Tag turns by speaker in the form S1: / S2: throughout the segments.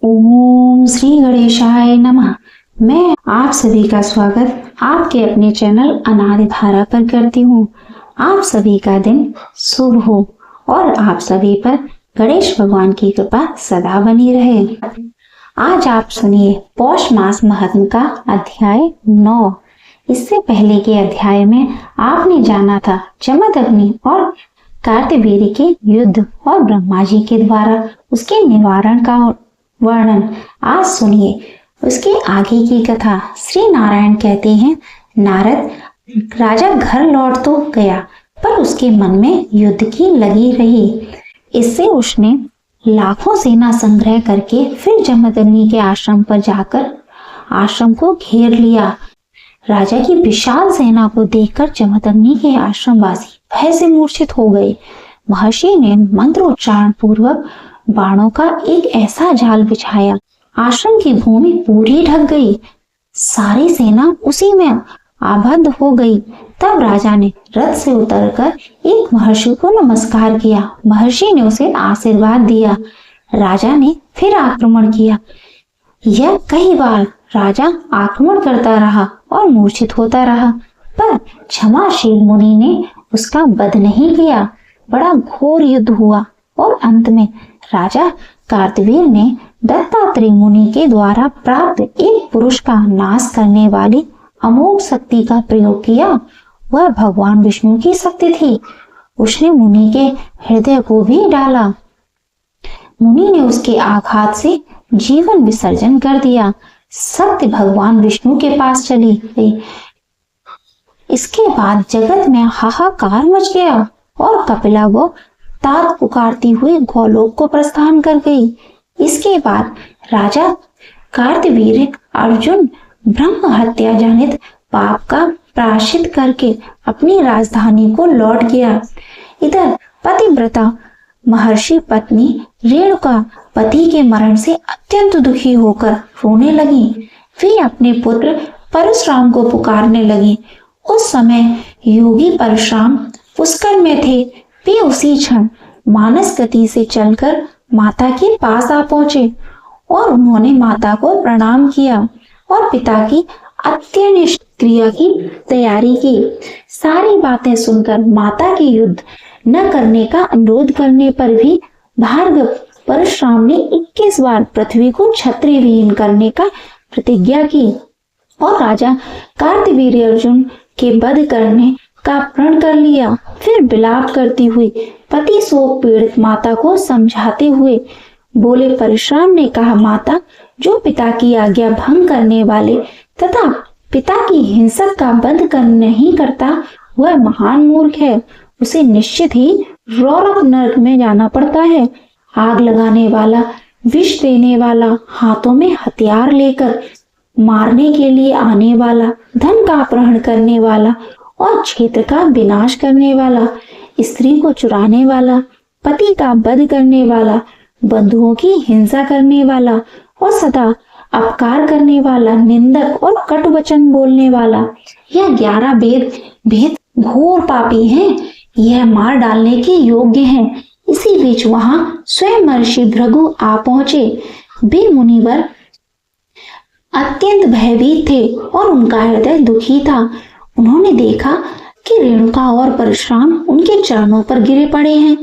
S1: ओम श्री गणेशाय नमः। मैं आप सभी का स्वागत आपके अपने चैनल अनादि धारा पर करती हूँ। आप सभी का दिन शुभ हो और आप सभी पर गणेश भगवान की कृपा सदा बनी रहे। आज आप सुनिए पौष मास महात्म का अध्याय 9। इससे पहले के अध्याय में आपने जाना था जमदग्नि और कार्तवीर्य के युद्ध और ब्रह्मा जी के द्वारा उसके निवारण का वर्णन। आज सुनिए उसके आगे की कथा। श्री नारायण कहते हैं, नारद राजा घर लौट तो गया पर उसके मन में युद्ध की लगी रही। इससे उसने लाखों सेना संग्रह करके फिर जमदग्नि के आश्रम पर जाकर आश्रम को घेर लिया। राजा की विशाल सेना को देखकर जमदग्नि के आश्रमवासी भय से मूर्छित हो गए। महर्षि ने मंत्रोच्चारण पूर्वक बाणों का एक ऐसा जाल बिछाया, आश्रम की भूमि पूरी ढक गई। सारी सेना उसी में आबद्ध हो गई। तब राजा ने रथ से उतरकर एक महर्षि को नमस्कार किया। महर्षि ने उसे आशीर्वाद दिया। राजा ने फिर आक्रमण किया। यह कई बार राजा आक्रमण करता रहा और मूर्छित होता रहा, पर क्षमाशील मुनि ने उसका वध नहीं किया। बड़ा घोर युद्ध हुआ और अंत में राजा कार्तवीर्य ने दत्तात्रेय मुनि के द्वारा प्राप्त एक पुरुष का नाश करने वाली अमोघ शक्ति का प्रयोग किया। वह भगवान विष्णु की शक्ति थी। उसने मुनि के हृदय को भी डाला। मुनि ने उसके आघात से जीवन विसर्जन कर दिया। शक्ति भगवान विष्णु के पास चली गई। इसके बाद जगत में हाहाकार मच गया और कपिला गो तात पुकारती हुई गोलोक को प्रस्थान कर गई। इसके बाद राजा कार्तवीर्य अर्जुन ब्रह्म हत्या जनित पाप का प्रायश्चित करके अपनी राजधानी को लौट गया। इधर पतिव्रता महर्षि पत्नी रेणुका पति के मरण से अत्यंत दुखी होकर रोने लगी। वे अपने पुत्र परशुराम को पुकारने लगी। उस समय योगी परशुराम पुष्कर में थे। वे उसी क्षण मानस गति से चलकर माता के पास आ पहुंचे और उन्होंने माता को प्रणाम किया और पिता की अंत्येष्टि क्रिया की तैयारी की। सारी बातें सुनकर माता की युद्ध न करने का अनुरोध करने पर भी भार्गव परशुराम ने 21 बार पृथ्वी को क्षत्रिय विहीन करने का प्रतिज्ञा की और राजा कार्तवीर्य अर्जुन के वध करने का प्रण कर लिया। फिर विलाप करती हुई पति शोक पीड़ित माता को समझाते हुए बोले, परशुराम ने कहा, माता, जो पिता की आज्ञा भंग करने वाले तथा पिता की हिंसक का वध कर नहीं करता वह महान मूर्ख है। उसे निश्चित ही रौरव नरक में जाना पड़ता है। आग लगाने वाला, विष देने वाला, हाथों में हथियार लेकर मारने के लिए आने वाला, धन का अपहरण करने वाला और क्षेत्र का विनाश करने वाला, स्त्री को चुराने वाला, पति का वध करने वाला, बंधुओं की हिंसा करने वाला और सदा अपकार करने वाला, निंदक और कटु वचन बोलने वाला, यह 11 भेद घोर पापी हैं। यह मार डालने के योग्य हैं। इसी बीच वहां स्वयं महर्षि भृगु आ पहुंचे। वे मुनिवर अत्यंत भयभीत थे और उनका हृदय दुखी था। उन्होंने देखा कि रेणुका और परशुराम उनके चरणों पर गिरे पड़े हैं।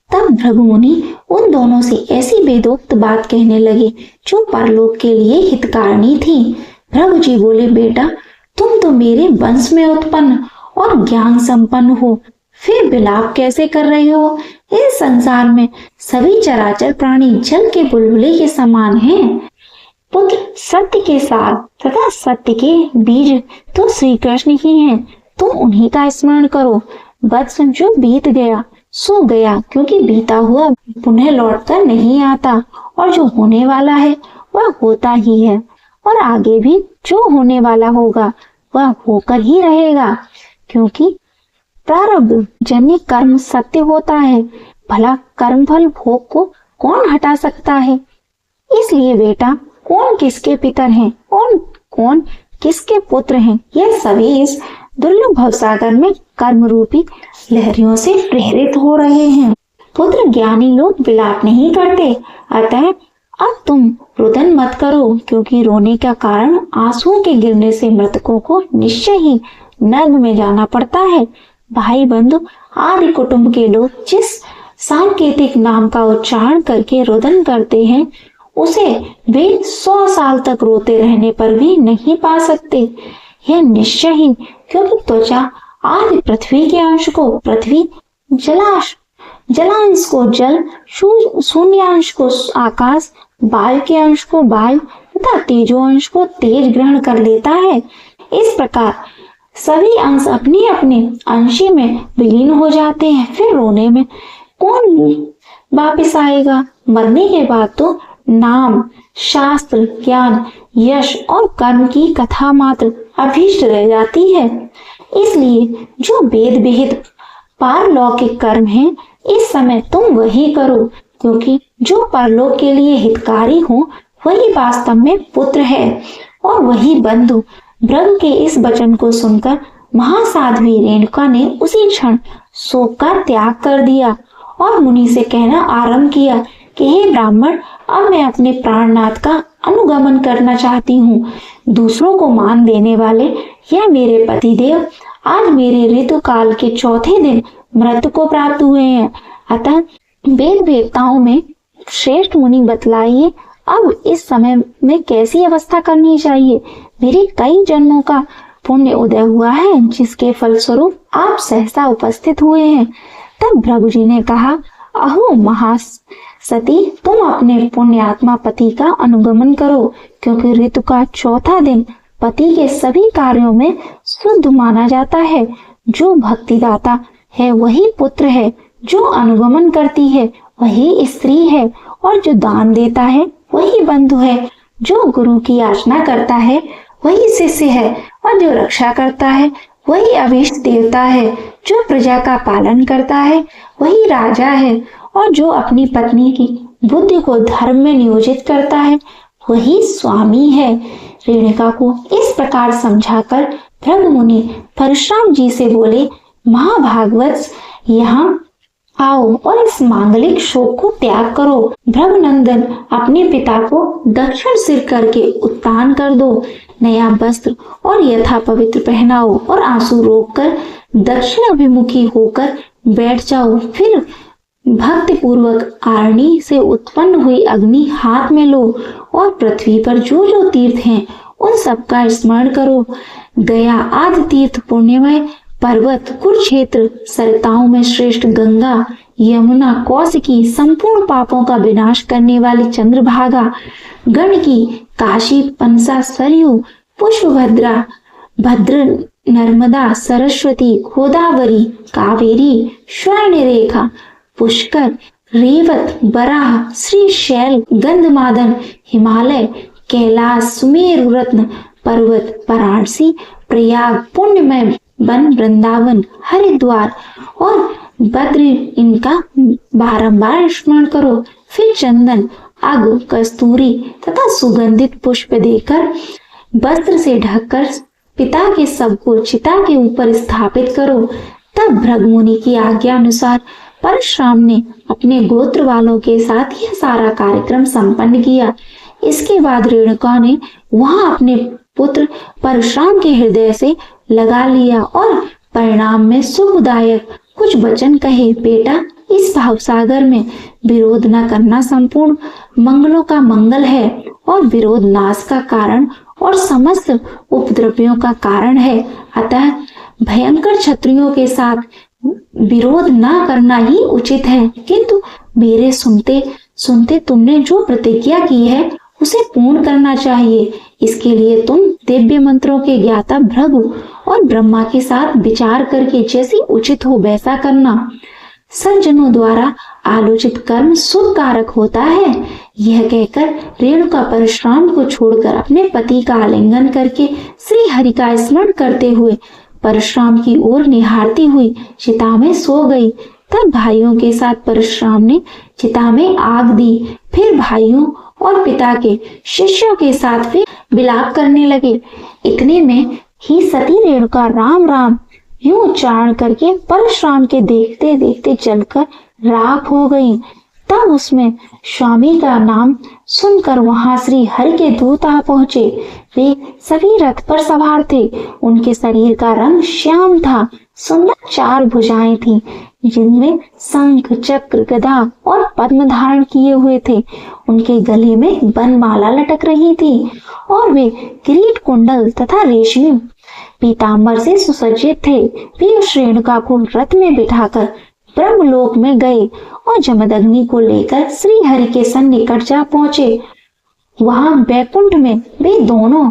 S1: तब भृगु मुनि उन दोनों से ऐसी वेदोक्त बात कहने लगे जो परलोक के लिए हितकारिणी थी। भृगु जी बोले, बेटा, तुम तो मेरे वंश में उत्पन्न और ज्ञान संपन्न हो, फिर विलाप कैसे कर रहे हो? इस संसार में सभी चराचर प्राणी जल के बुलबुले के समान हैं। पुत्र सत्य के सार तथा सत्य के बीज तो श्री कृष्ण ही हैं। तुम उन्हीं का स्मरण करो। वत्स जो बीत गया सो गया, क्योंकि बीता हुआ पुनः लौटकर नहीं आता और जो होने वाला है वह होता ही है और आगे भी जो होने वाला होगा वह होकर ही रहेगा, क्योंकि प्रारब्ध जन्य कर्म सत्य होता है। भला कर्म फल भोग को कौन हटा सकता है? इसलिए बेटा, कौन किसके पितर हैं और कौन किसके पुत्र हैं, यह सभी इस दुर्लभ भवसागर में कर्म रूपी लहरियों से प्रेरित हो रहे हैं। पुत्र ज्ञानी लोग विलाप नहीं करते, अतः अब तुम रुदन मत करो, क्योंकि रोने का कारण आंसुओं के गिरने से मृतकों को निश्चय ही नर्क में जाना पड़ता है। भाई बंधु आदि कुटुंब के लोग जिस सांकेतिक नाम का उच्चारण करके रुदन करते हैं, उसे वे 100 साल तक रोते रहने पर भी नहीं पा सकते। यह निश्चय ही, क्योंकि त्वचा आदि पृथ्वी के अंश को पृथ्वी, जलांश को जल, शून्यांश को आकाश, वायु के अंश को वायु तथा तेजो अंश को तेज ग्रहण कर लेता है। इस प्रकार सभी अंश अपने अपने अंशी में विलीन हो जाते हैं। फिर रोने में कौन वापस आएगा? मरने के बाद तो नाम, शास्त्र, ज्ञान, यश और कर्म की कथा मात्र अभीष्ट रह जाती है। इसलिए जो वेद विहित पारलौकिक कर्म है, इस समय तुम वही करो, क्योंकि जो परलोक के लिए हितकारी हो वही वास्तव में पुत्र है और वही बंधु। भृगु के इस वचन को सुनकर महासाध्वी रेणुका ने उसी क्षण शोक का त्याग कर दिया और मुनि से कहना आरंभ किया कि हे ब्राह्मण, अब मैं अपने प्राणनाथ का अनुगमन करना चाहती हूँ। दूसरों को मान देने वाले यह मेरे पतिदेव आज मेरे ऋतु काल के चौथे दिन मृत्यु को प्राप्त हुए हैं। अतः वेद वेदताओं में श्रेष्ठ मुनि बतलाइए, अब इस समय में कैसी अवस्था करनी चाहिए। मेरे कई जन्मों का पुण्य उदय हुआ है, जिसके फलस्वरूप आप सहसा उपस्थित हुए हैं। तब भृगु जी ने कहा, अहो महासती, तुम अपने पुण्यात्मा पति का अनुगमन करो, क्योंकि ऋतु का चौथा दिन पति के सभी कार्यों में शुद्ध माना जाता है। जो भक्तिदाता है वही पुत्र है, जो अनुगमन करती है वही स्त्री है, और जो दान देता है वही बंधु है। जो गुरु की याचना करता है वही शिष्य है, और जो रक्षा करता है वही अभीष्ट देवता है। जो प्रजा का पालन करता है वही राजा है, और जो अपनी पत्नी की बुद्धि को धर्म में नियोजित करता है वही स्वामी है। रेणुका को इस प्रकार समझाकर भृगु मुनि परशुराम जी से बोले, महाभागवत, यहाँ आओ और इस मांगलिक शोक को त्याग करो। भृगुनंदन, अपने पिता को दक्षिण सिर करके उत्तान कर दो, नया वस्त्र और यथा पवित्र पहनाओ और आंसू रोककर दक्षिण अभिमुखी होकर बैठ जाओ। फिर भक्ति पूर्वक आरणी से उत्पन्न हुई अग्नि हाथ में लो और पृथ्वी पर जो जो तीर्थ हैं उन सब का स्मरण करो। गया आदि तीर्थ पुण्यमय पर्वत, कुरुक्षेत्र, सरिताओं में श्रेष्ठ गंगा, यमुना, कौशिकी, संपूर्ण पापों का विनाश करने वाली चंद्रभागा, गंडकी, काशी, पंसा, सरयू, पुष्पभद्रा, भद्र, नर्मदा, सरस्वती, गोदावरी, कावेरी, स्वर्णरेखा, पुष्कर, रेवत, बराह, श्रीशैल, गंधमादन, हिमालय, कैलाश, सुमेरु, रत्न पर्वत, वाराणसी, प्रयाग, पुण्यमय वन, वृंदावन, हरिद्वार और बद्र, इनका बारंबार स्मरण करो। फिर चंदन, अग, कस्तूरी तथा सुगंधित पुष्प देकर वस्त्र से ढककर पिता के शव को चिता के ऊपर स्थापित करो। तब भृगु मुनि की आज्ञा अनुसार परशुराम ने अपने गोत्र वालों के साथ यह सारा कार्यक्रम संपन्न किया। इसके बाद रेणुका ने वहां अपने पुत्र परशुराम के हृदय से लगा लिया और परिणाम में शुभदायक कुछ वचन कहे। बेटा, इस भावसागर में विरोध न करना संपूर्ण मंगलों का मंगल है, और विरोध नाश का कारण और समस्त उपद्रवियों का कारण है। अतः भयंकर क्षत्रियों के साथ विरोध न करना ही उचित है। किंतु मेरे सुनते सुनते तुमने जो प्रतिज्ञा की है उसे पूर्ण करना चाहिए। इसके लिए तुम दिव्य मंत्रों के ज्ञाता भृगु और ब्रह्मा के साथ विचार करके जैसी उचित हो वैसा करना। सज्जनों द्वारा आलोचित कर्म शुभ कारक होता है। यह कहकर रेणुका परशुराम को छोड़कर अपने पति का आलिंगन करके श्री हरि का स्मरण करते हुए परशुराम की ओर निहारती हुई चिता में सो गई। तब भाइयों के साथ परशुराम ने चिता में आग दी। फिर भाइयों और पिता के शिष्यों के साथ वे विलाप करने लगे। इतने में ही सती रेणुका राम राम यूं उच्चारण करके परशुराम के देखते देखते जलकर राख हो गई। तब उसमें स्वामी का नाम सुनकर वहां श्री हरि के दूत आ पहुंचे। वे सभी रथ पर सवार थे। उनके शरीर का रंग श्याम था। सुंदर 4 भुजाएं थीं, जिनमें शंख, चक्र, गदा और पद्म धारण किए हुए थे। उनके गले में वनमाला लटक रही थी और वे किरीट, कुंडल तथा रेशमी पीतांबर से सुसज्जित थे। वे उस रेणुका को रथ में बिठाकर ब्रह्मलोक में गए और जमदग्नि को लेकर श्री हरि के सन्निकट जा पहुंचे। वहां बैकुंठ में वे दोनों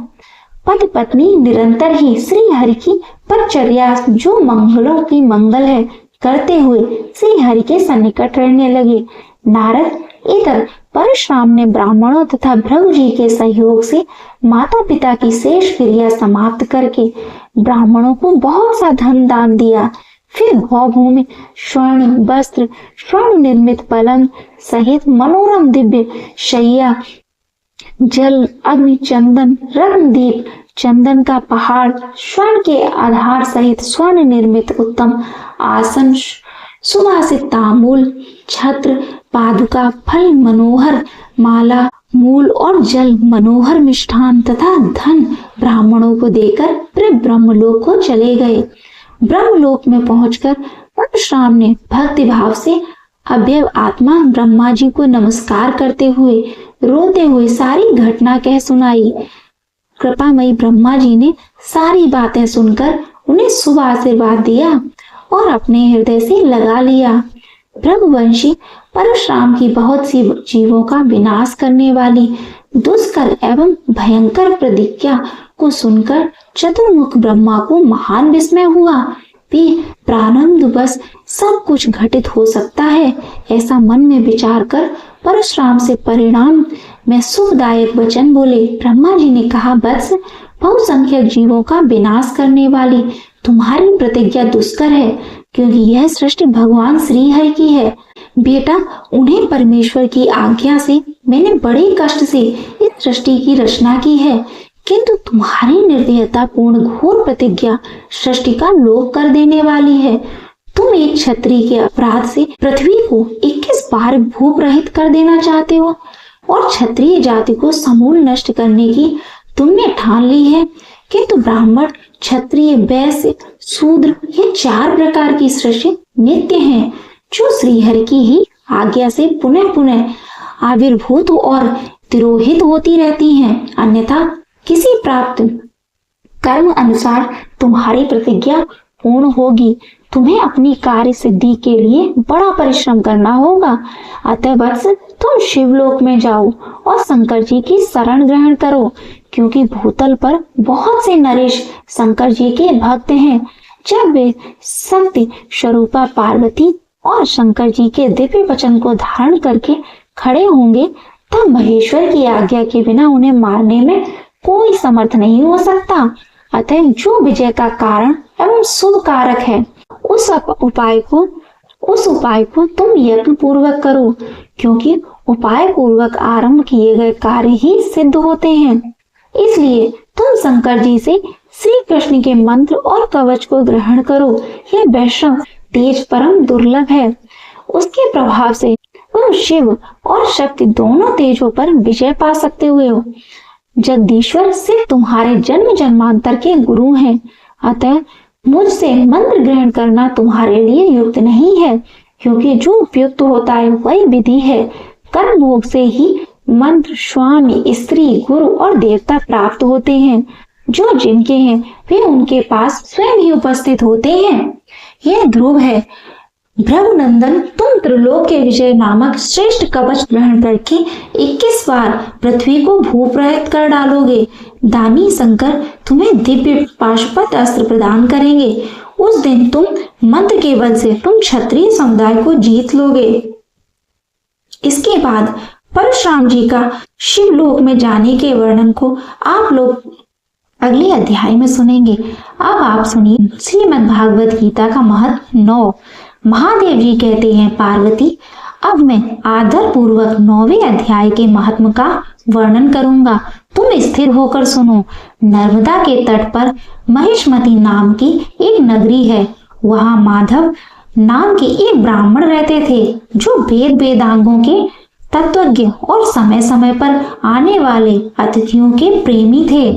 S1: पति पत्नी निरंतर ही श्री हरि की परिचर्या, जो मंगलों की मंगल है, करते हुए श्री हरि के सन्निकट रहने लगे। नारद इधर परशुराम ने ब्राह्मणों तथा भृगु जी के सहयोग से माता पिता की शेष क्रिया समाप्त करके ब्राह्मणों को बहुत सा धन दान दिया। फिर भूमि, स्वर्ण वस्त्र, स्वर्ण निर्मित पलंग सहित मनोरम दिव्य शैया, जल, अग्नि, चंदन, रत्नदीप, चंदन का पहाड़, स्वर्ण के आधार सहित स्वर्ण निर्मित उत्तम आसन, सुवासित तांबूल, छत्र, पादुका, फल, मनोहर माला, मूल और जल, मनोहर मिष्ठान तथा धन ब्राह्मणों को देकर फिर ब्रह्मलोक को चले गए। ब्रह्मलोक में पहुंचकर परशुराम ने भक्ति भाव से अव्यय आत्मा ब्रह्मा जी को नमस्कार करते हुए रोते हुए सारी घटना कह सुनाई। कृपामयी ब्रह्मा जी ने सारी बातें सुनकर उन्हें शुभ आशीर्वाद दिया और अपने हृदय से लगा लिया। भृगुवंशी परशुराम की बहुत सी जीवों का विनाश करने वाली दुष्कर एवं भयंकर प्रतिज्ञा को सुनकर चतुर्मुख ब्रह्मा को महान विस्मय हुआ। वे प्रारंभ बस सब कुछ घटित हो सकता है, ऐसा मन में विचार कर परशुराम से परिणाम में सुखदायक वचन बोले। ब्रह्मा जी ने कहा, वत्स, बहुसंख्यक जीवों का विनाश करने वाली तुम्हारी प्रतिज्ञा दुष्कर है, क्योंकि यह सृष्टि भगवान श्री हरि की है। बेटा, उन्हें परमेश्वर की आज्ञा से मैंने बड़े कष्ट से इस सृष्टि की रचना की है, किंतु तुम्हारी निर्दयता पूर्ण घोर प्रतिज्ञा सृष्टि का लोप कर देने वाली है। तुम एक क्षत्रिय के अपराध से पृथ्वी को 21 बार भूप रहित कर देना चाहते हो और क्षत्रिय जाति को समूल नष्ट करने की तुमने ठान ली है, किंतु ब्राह्मण, क्षत्रिय, वैश्य, शूद्र ये 4 प्रकार की सृष्टि नित्य हैं, जो श्रीहरि की ही आज्ञा से पुनः पुनः आविर्भूत और तिरोहित होती रहती हैं। अन्यथा किसी प्राप्त कर्म अनुसार तुम्हारी प्रतिज्ञा पूर्ण होगी। तुम्हें अपनी कार्य सिद्धि के लिए बड़ा परिश्रम करना होगा। अतः वत्स, तुम शिवलोक में जाओ और शंकर जी की शरण ग्रहण करो, क्योंकि भूतल पर बहुत से नरेश शंकर जी के भक्त हैं। जब वे शक्ति स्वरूपा पार्वती और शंकर जी के दिव्य वचन को धारण करके खड़े होंगे, तब महेश्वर की आज्ञा के बिना उन्हें मारने में कोई समर्थ नहीं हो सकता। अतः जो विजय का कारण एवं शुभ कारक है, उस उपाय को तुम यत्न पूर्वक करो, क्योंकि उपाय पूर्वक आरंभ किए गए कार्य ही सिद्ध होते हैं। इसलिए तुम शंकर जी से श्री कृष्ण के मंत्र और कवच को ग्रहण करो। यह वैष्णव तेज परम दुर्लभ है। उसके प्रभाव से तुम शिव और शक्ति दोनों तेजों पर विजय पा सकते हुए हो। जगदीश्वर सिर्फ तुम्हारे जन्म जन्मांतर के गुरु हैं। अतः मुझसे मंत्र ग्रहण करना तुम्हारे लिए युक्त नहीं है, क्योंकि जो उपयुक्त होता है वही विधि है। कर्म भोग से ही मंत्र, स्वामी, स्त्री, गुरु और देवता प्राप्त होते हैं। जो जिनके हैं वे उनके पास स्वयं ही उपस्थित होते हैं। यह ध्रुव है। भृगुनंदन, तुम त्रिलोक के विजय नामक श्रेष्ठ कवच ग्रहण करके 21 बार पृथ्वी को भूप्रहित कर डालोगे। दानी शंकर तुम्हें दिव्य पाशुपत अस्त्र प्रदान करेंगे। उस दिन तुम मंत्र के बल से तुम क्षत्रिय समुदाय को जीत लोगे। इसके बाद परशुराम जी का शिवलोक में जाने के वर्णन को आप लोग अगले अध्याय में सुनेंगे। अब आप सुनिए श्रीमद् भागवत गीता का महत्व 9। महादेव जी कहते हैं, पार्वती, अब मैं आदर पूर्वक 9वें अध्याय के महात्म का वर्णन करूंगा। तुम स्थिर होकर सुनो। नर्मदा के तट पर महिष्मती नाम की एक नगरी है। वहां माधव नाम के एक ब्राह्मण रहते थे जो वेद वेदांगों के तत्वज्ञ और समय समय पर आने वाले अतिथियों के प्रेमी थे।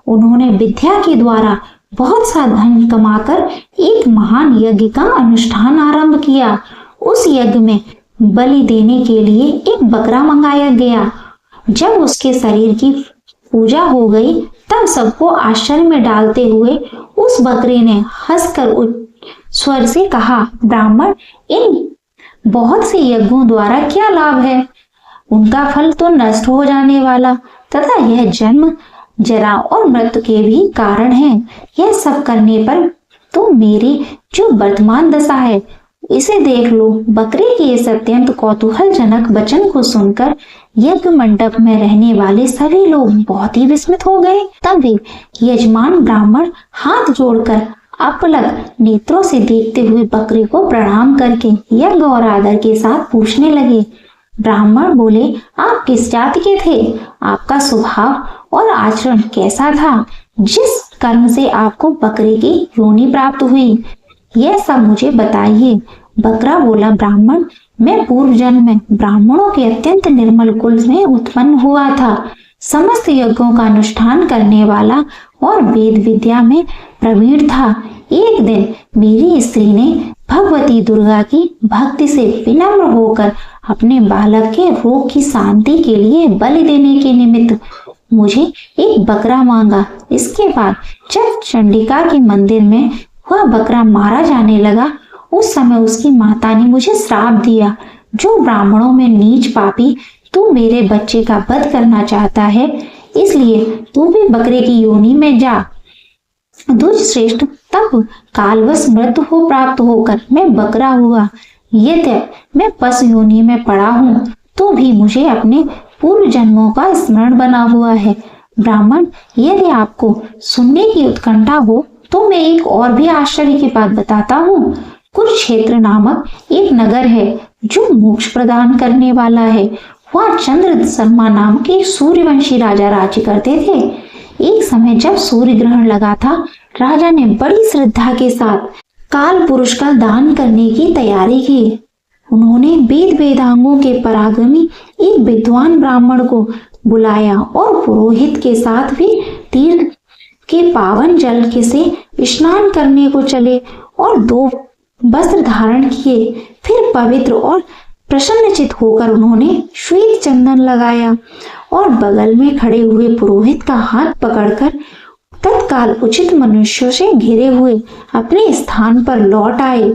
S1: उन्होंने विद्या के द्वारा बहुत सा धन कमाकर एक महान यज्ञ का अनुष्ठान आरंभ किया। उस यज्ञ में बलि देने के लिए एक बकरा मंगाया गया। जब उसके शरीर की पूजा हो गई तब सबको आश्चर्य में डालते हुए उस बकरे ने हंसकर स्वर से कहा, ब्राह्मण, इन बहुत से यज्ञों द्वारा क्या लाभ है? उनका फल तो नष्ट हो जाने वाला तथा यह जन्म, जरा और मृत्यु के भी कारण है। यह सब करने पर तो मेरी जो वर्तमान दशा है इसे देख लो। बकरे के इस अत्यंत कौतूहलजनक वचन को सुनकर यज्ञ मंडप में रहने वाले सभी लोग बहुत ही विस्मित हो गए। तभी यजमान ब्राह्मण हाथ जोड़कर अपलक नेत्रों से देखते हुए बकरे को प्रणाम करके यज्ञ और आदर के साथ पूछने लगे। ब्राह्मण बोले, आप किस जाति के थे? आपका स्वभाव और आचरण कैसा था? जिस कर्म से आपको बकरे की योनि प्राप्त हुई, यह सब मुझे बताइए। बकरा बोला, ब्राह्मण, मैं पूर्व जन्म में ब्राह्मणों के अत्यंत निर्मल कुल में उत्पन्न हुआ था। समस्त यज्ञों का अनुष्ठान करने वाला और वेद विद्या में प्रवीण था। एक दिन मेरी स्त्री ने भगवती दुर्गा की भक्ति से विनम्र होकर अपने बालक के रोग की शांति के लिए बलि देने के निमित्त मुझे एक बकरा मांगा। इसके बाद जब चंडिका के मंदिर में वह बकरा मारा जाने लगा, उस समय उसकी माता ने मुझे श्राप दिया, जो ब्राह्मणों में नीच पापी, तू मेरे बच्चे का वध करना चाहता है, इसलिए तू भी बकरे की योनि में जा। दुष्ट श्रेष्ठ, तब कालवश मृत्यु हो प्राप्त होकर मैं बकरा हुआ। यद्यपि मैं पशु योनि में पड़ा हूँ तो भी मुझे अपने पूर्व जन्मों का स्मरण बना हुआ है। ब्राह्मण, यदि आपको सुनने की उत्कंठा हो तो मैं एक और भी आश्चर्य की बात बताता हूँ। कुरुक्षेत्र नामक एक नगर है जो मोक्ष प्रदान करने वाला है। वहाँ चंद्र शर्मा नाम के सूर्यवंशी राजा राज्य करते थे। एक समय जब सूर्य ग्रहण लगा था, राजा ने बड़ी श्रद्धा के साथ काल पुरुष का दान करने की तैयारी की। उन्होंने वेद वेदांगों के परागमी एक विद्वान ब्राह्मण को बुलाया और पुरोहित के साथ भी तीर्थ के पावन जल के से स्नान करने को चले और 2 वस्त्र धारण किए। फिर पवित्र और प्रसन्नचित होकर उन्होंने श्वेत चंदन लगाया और बगल में खड़े हुए पुरोहित का हाथ पकड़कर तत्काल उचित मनुष्यों से घिरे हुए अपने स्थान पर लौट आए।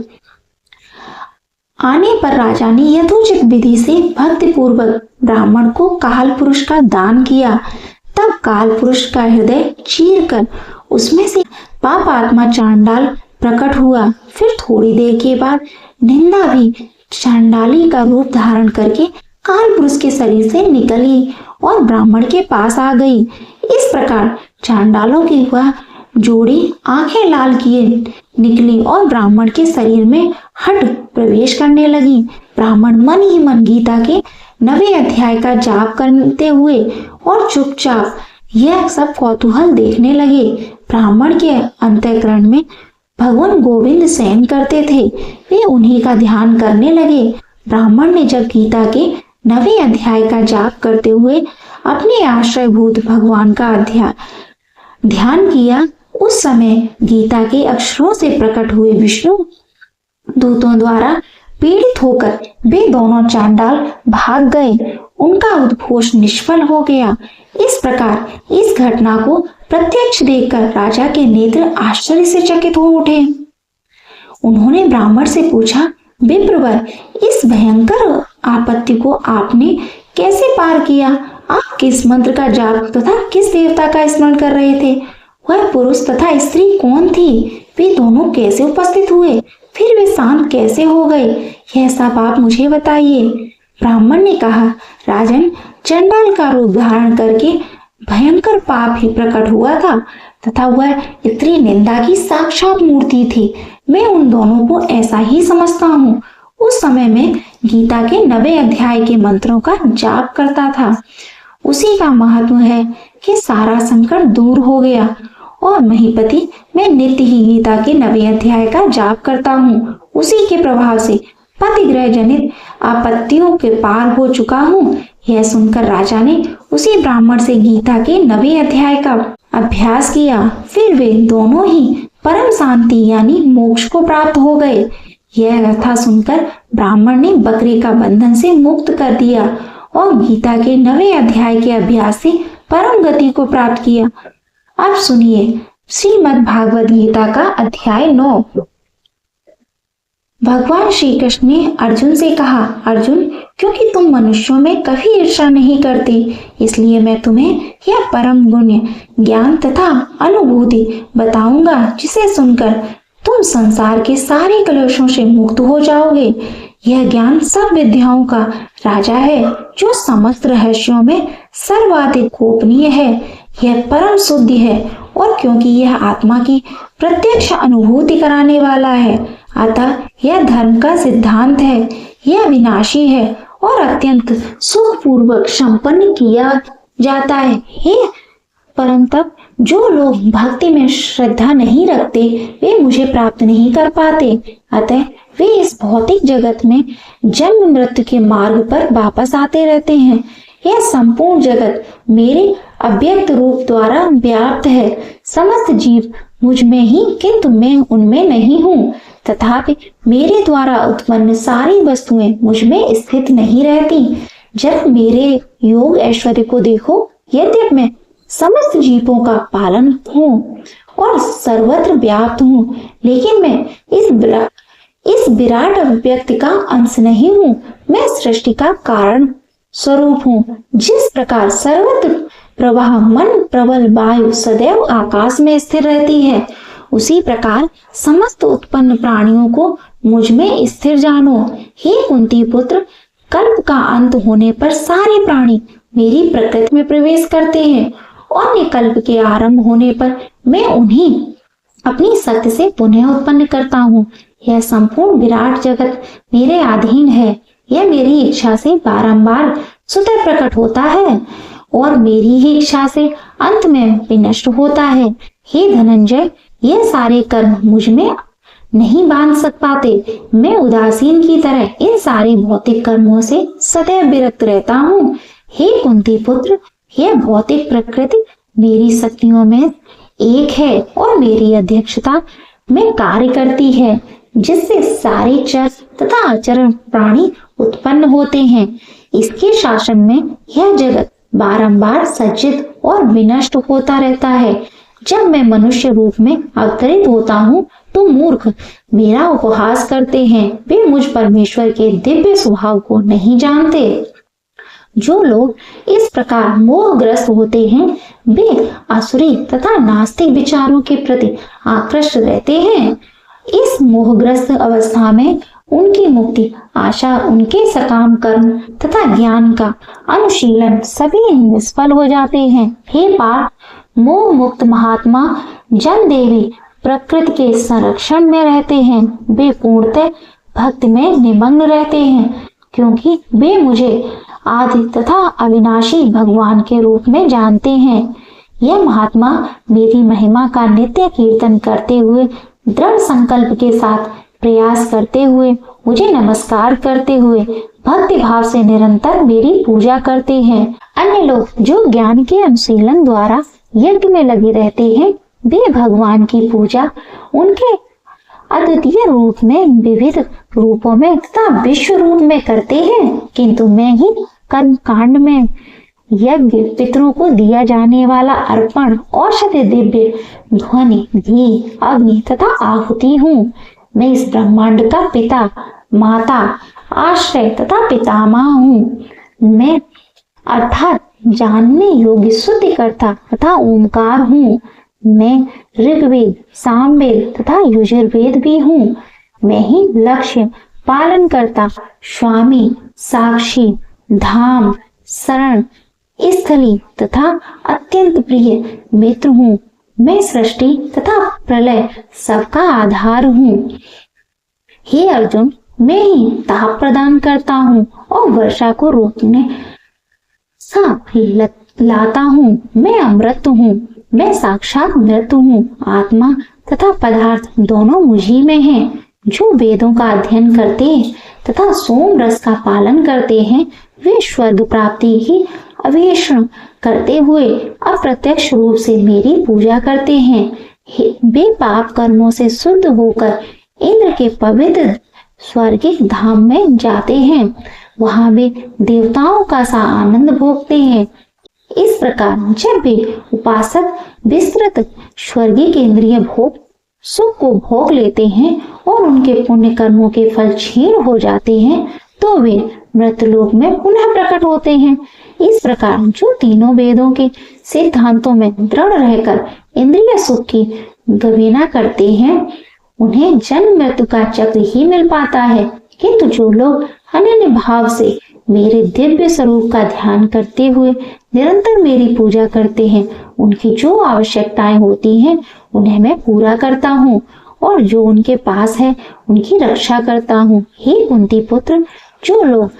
S1: आने पर राजा ने यथोचित विधि से भक्ति पूर्वक ब्राह्मण को काल पुरुष का दान किया। तब काल पुरुष का हृदय चीरकर उसमें से पाप आत्मा चांडाल प्रकट हुआ। फिर थोड़ी देर के बाद निंदा भी चांडाली का रूप धारण करके काल पुरुष के शरीर से निकली और ब्राह्मण के पास आ गई। इस प्रकार चांडालों की वह जोड़ी आंखें लाल किए निकली और ब्राह्मण के शरीर में हट प्रवेश करने लगी। ब्राह्मण मन ही मन गीता के 9वें अध्याय का जाप करते हुए और चुपचाप यह सब कौतूहल देखने लगे। ब्राह्मण के अंतःकरण में भगवान गोविंद शयन करते थे, वे उन्हीं का ध्यान करने लगे। ब्राह्मण ने जब गीता के 9वें अध्याय का जाप करते हुए अपने आश्रयभूत भगवान का ध्यान किया, उस समय गीता के अक्षरों से प्रकट हुए विष्णु दूतों द्वारा पीड़ित होकर वे दोनों चांडाल भाग गए। उनका उद्घोष निष्फल हो गया। इस प्रकार इस घटना को प्रत्यक्ष देखकर राजा के नेत्र आश्चर्य से चकित हो उठे। उन्होंने ब्राह्मण से पूछा, विप्रवर, इस भयंकर आपत्ति को आपने कैसे पार किया? आप किस मंत्र का जाप तथा किस देवता का स्मरण कर रहे थे? वह पुरुष तथा स्त्री कौन थी? वे दोनों कैसे उपस्थित हुए? फिर वे शांत कैसे हो गए? यह सब आप मुझे बताइए। ब्राह्मण ने कहा, राजन, चंडाल का रूप धारण करके भयंकर पाप ही प्रकट हुआ था तथा वह स्त्री निंदा की साक्षात मूर्ति थी। मैं उन दोनों को ऐसा ही समझता हूँ। उस समय में गीता के 9वें अध्याय के मंत्रों का जाप करता था। उसी का महत्व है कि सारा संकट दूर हो गया और महीपति मैं नित्य ही गीता के 9वें अध्याय का जाप करता हूँ। उसी के प्रभाव से पतिग्रह जनित आपत्तियों के पार हो चुका हूँ। यह सुनकर राजा ने उसी ब्राह्मण से गीता के 9वें अध्याय का अभ्यास किया। फिर वे दोनों ही परम शांति यानी मोक्ष को प्राप्त हो गए। यह कथा सुनकर ब्राह्मण ने बकरे का बंधन से मुक्त कर दिया और गीता के 9वें अध्याय के अभ्यास से परम गति को प्राप्त किया। अब सुनिए श्रीमद् भागवत गीता का अध्याय 9। भगवान श्री कृष्ण ने अर्जुन से कहा, अर्जुन, क्योंकि तुम मनुष्यों में कभी ईर्ष्या नहीं करते, इसलिए मैं तुम्हें यह परम गुण ज्ञान तथा अनुभूति बताऊंगा, जिसे सुनकर तुम संसार के सारे कलेशों से मुक्त हो जाओगे। यह ज्ञान सब विद्याओं का राजा है, जो समस्त रहस्यों में सर्वाधिक गोपनीय है। यह परम शुद्ध है और क्योंकि यह आत्मा की प्रत्यक्ष अनुभूति कराने वाला है, अतः यह धर्म का सिद्धांत है। यह विनाशी है और अत्यंत सुखपूर्वक संपन्न किया जाता है। हे परंतप, जो लोग भक्ति में श्रद्धा नहीं रखते वे मुझे प्राप्त नहीं कर पाते, अतः वे इस भौतिक जगत में जन्म मृत्यु के मार्ग पर वापस आते रहते हैं। यह संपूर्ण जगत मेरे अव्यक्त रूप द्वारा व्याप्त है। समस्त जीव मुझ में ही, किंतु मैं उनमें नहीं हूँ। तथापि मेरे द्वारा उत्पन्न सारी वस्तुएं मुझ में स्थित नहीं रहती। जब मेरे योग ऐश्वर्य को देखो, यद्यपि मैं समस्त जीवों का पालन हूँ और सर्वत्र व्याप्त हूँ, लेकिन मैं इस विराट अभिव्यक्ति का अंश नहीं हूँ। मैं सृष्टि का कारण स्वरूप हूँ। जिस प्रकार सर्वत्र प्रवाह मन प्रबल वायु सदैव आकाश में स्थिर रहती है, उसी प्रकार समस्त उत्पन्न प्राणियों को मुझ में स्थिर जानो। हे कुंती पुत्र, कल्प का अंत होने पर सारे प्राणी मेरी प्रकृति में प्रवेश करते हैं और कल्प के आरंभ होने पर मैं उन्हें अपनी शक्ति से पुनः उत्पन्न करता हूँ। यह संपूर्ण विराट जगत मेरे अधीन है। यह मेरी इच्छा से बारंबार स्वतः प्रकट होता है और मेरी ही इच्छा से अंत में विनष्ट होता है। हे धनंजय, ये सारे कर्म मुझ में नहीं बांध सक पाते। मैं उदासीन की तरह इन सारे भौतिक कर्मों से सदैव विरक्त रहता हूँ। हे कुंती पुत्र, यह भौतिक प्रकृति मेरी शक्तियों में एक है और मेरी अध्यक्षता में कार्य करती है, जिससे सारे चर तथा अचर प्राणी उत्पन्न होते हैं। इसके शासन में यह जगत बारंबार सज्जित और विनष्ट होता रहता है। जब मैं मनुष्य रूप में अवतरित होता हूँ तो मूर्ख मेरा उपहास करते हैं। वे मुझ परमेश्वर के दिव्य स्वभाव को नहीं जानते। जो लोग इस प्रकार मोहग्रस्त होते हैं, वे आसुरी तथा नास्तिक विचारों के प्रति आकृष्ट रहते हैं। इस मोहग्रस्त अवस्था में उनकी मुक्ति आशा, उनके सकाम कर्म तथा ज्ञान का अनुशीलन सभी निष्फल हो जाते हैं। हे पार्थ, मोह मुक्त महात्मा जन देवी प्रकृति के संरक्षण में रहते हैं। वे पूर्णतः भक्ति में निमग्न रहते हैं, क्योंकि वे मुझे आदि तथा अविनाशी भगवान के रूप में जानते हैं। यह महात्मा मेरी महिमा का नित्य कीर्तन करते हुए, दृढ़ संकल्प के साथ प्रयास करते हुए, मुझे नमस्कार करते हुए भक्ति भाव से निरंतर मेरी पूजा करते हैं। अन्य लोग जो ज्ञान के अनुशीलन द्वारा यज्ञ में लगे रहते हैं, वे भगवान की पूजा उनके अद्वितीय रूप में, विविध रूपों में तथा विश्व रूप में करते हैं, किंतु मैं ही कर्म कांड में यज्ञ, पितरों को दिया जाने वाला अर्पण, औषधि, दिव्य ध्वनि, घी, अग्नि तथा आहुति हूँ। मैं इस ब्रह्मांड का पिता, माता, आश्रय तथा पितामह हूँ। मैं अर्थात जानने योग्य शुद्धिकर्ता तथा ओमकार हूँ। मैं ऋग्वेद, सामवेद तथा यजुर्वेद भी हूँ। मैं ही लक्ष्य, पालन करता, स्वामी, साक्षी, धाम, शरण, स्थली तथा अत्यंत प्रिय मित्र हूँ। मैं सृष्टि तथा प्रलय सबका आधार हूँ। हे अर्जुन, मैं ही ताप प्रदान करता हूँ और वर्षा को रोकने लाता हूँ। मैं अमृत हूँ। मैं साक्षात मृत्यु हूँ। आत्मा तथा पदार्थ दोनों मुझी में हैं। जो वेदों का अध्ययन करते हैं तथा सोम रस का पालन करते हैं, वे स्वर्ग प्राप्ति की अन्वेषण करते हुए अप्रत्यक्ष रूप से मेरी पूजा करते हैं। वे पाप कर्मों से शुद्ध होकर इंद्र के पवित्र स्वर्गिक धाम में जाते हैं। वहां वे देवताओं का सा आनंद भोगते हैं। इस प्रकार जब वे उपासक विस्तृत स्वर्गीय इंद्रिय भोग सुख को भोग लेते हैं और उनके पुण्य कर्मों के फल क्षीण हो जाते हैं, तो वे मृतलोक में पुनः प्रकट होते हैं। इस प्रकार जो तीनों वेदों के सिद्धांतों में दृढ़ रहकर इंद्रिय सुख की गवेना करते हैं, उन्हें जन्म मृत्यु का चक्र ही मिल पाता है। किंतु जो लोग अनन्य भाव से मेरे दिव्य स्वरूप का ध्यान करते हुए निरंतर मेरी पूजा करते हैं, उनकी जो आवश्यकताएं होती हैं उन्हें मैं पूरा करता हूँ और जो उनके पास है उनकी रक्षा करता हूँ। हे कुंती पुत्र, जो लोग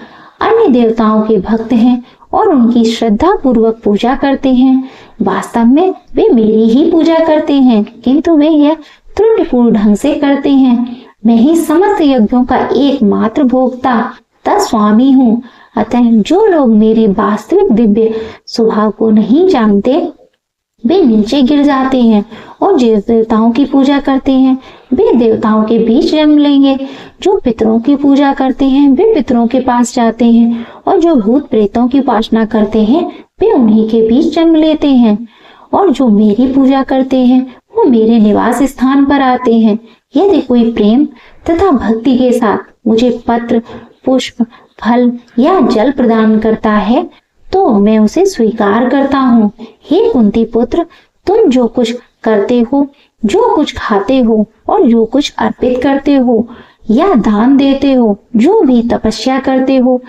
S1: अन्य देवताओं के भक्त हैं और उनकी श्रद्धा पूर्वक पूजा करते हैं, वास्तव में वे मेरी ही पूजा करते हैं, किंतु वे यह त्रुटिपूर्ण ढंग से करते हैं। मैं ही समस्त यज्ञों का एकमात्र भोक्ता तथा स्वामी हूँ। अतः जो लोग मेरे वास्तविक दिव्य स्वभाव को नहीं जानते, वे नीचे गिर जाते हैं और जिस देवताओं की पूजा करते हैं वे देवताओं के बीच जन्म लेंगे। जो पितरों की पूजा करते हैं वे पितरों के पास जाते हैं और जो भूत प्रेतों की उपासना करते हैं वे उन्हीं के बीच जन्म लेते हैं। और जो मेरी पूजा करते हैं वो मेरे निवास स्थान पर आते हैं। यदि कोई प्रेम तथा भक्ति के साथ मुझे पत्र, पुष्प, फल या जल प्रदान करता है तो मैं उसे स्वीकार करता हूँ। हे कुंती पुत्र, तुम जो कुछ करते हो, जो कुछ खाते हो और जो कुछ अर्पित करते हो या दान देते हो, जो भी तपस्या करते हो,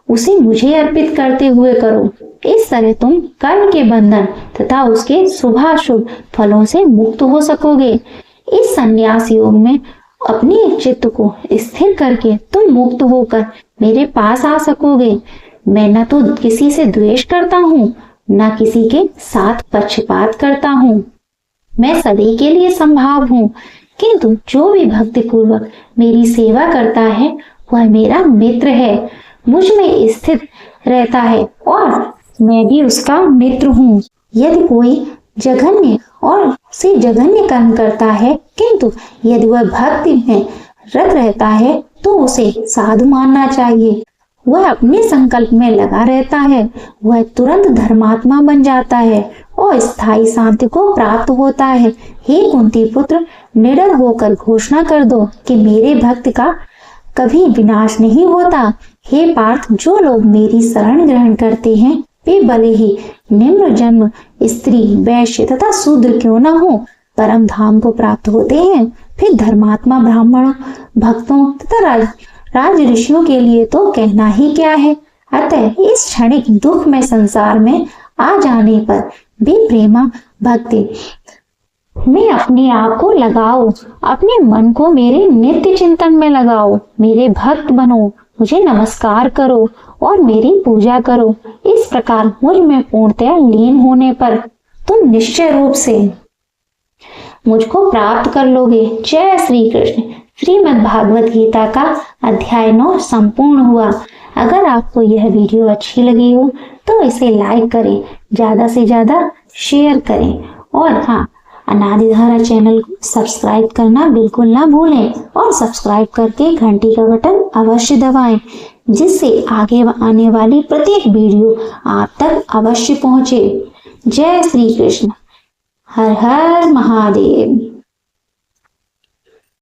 S1: उसे मुझे अर्पित करते हुए करो। इस तरह तुम कर्म के बंधन तथा उसके शुभाशुभ फलों से मुक्त हो सकोगे। इस संन्यास योग में अपने चित्त को स्थिर करके तुम मुक्त होकर मेरे पास आ सकोगे। मैं न तो किसी से द्वेष करता हूँ, न किसी के साथ पक्षपात करता हूँ। मैं सभी के लिए संभाव हूँ, किंतु जो भी भक्ति पूर्वक मेरी सेवा करता है वह मेरा मित्र है, मुझ में स्थित रहता है और मैं भी उसका मित्र हूँ। यदि कोई जघन्य और से जघन्य कर्म करता है, किंतु यदि वह भक्ति में रत रहता है तो उसे साधु मानना चाहिए। वह अपने संकल्प में लगा रहता है, वह तुरंत धर्मात्मा बन जाता है और स्थायी शांति को प्राप्त होता है। हे कुंती पुत्र, निडर होकर घोषणा कर दो कि मेरे भक्त का कभी विनाश नहीं होता। हे पार्थ, जो लोग मेरी शरण ग्रहण करते हैं वे भले ही निम्न जन्म स्त्री, वैश्य तथा शूद्र क्यों न हो, परम धाम को प्राप्त होते हैं। फिर धर्मात्मा ब्राह्मणों, भक्तों तथा राज ऋषियों के लिए तो कहना ही क्या है। अतः इस क्षणिक दुख में संसार में आ जाने पर भी प्रेमा भक्ति में अपने आप को लगाओ, अपने मन को मेरे नित्य चिंतन में लगाओ, मेरे भक्त बनो, मुझे नमस्कार करो और मेरी पूजा करो। इस प्रकार मुझ में पूर्णतया लीन होने पर तुम निश्चय रूप से मुझको प्राप्त कर लोगे। जय श्री कृष्ण। श्रीमद् भागवत गीता का अध्याय 9 संपूर्ण हुआ। अगर आपको यह वीडियो अच्छी लगी हो तो इसे लाइक करें, ज्यादा से ज्यादा शेयर करें और हाँ, अनादिधारा चैनल को सब्सक्राइब करना बिल्कुल ना भूलें और सब्सक्राइब करके घंटी का बटन अवश्य दबाएं, जिससे आगे आने वाली प्रत्येक वीडियो आप तक अवश्य पहुंचे। जय श्री कृष्ण। हर हर महादेव।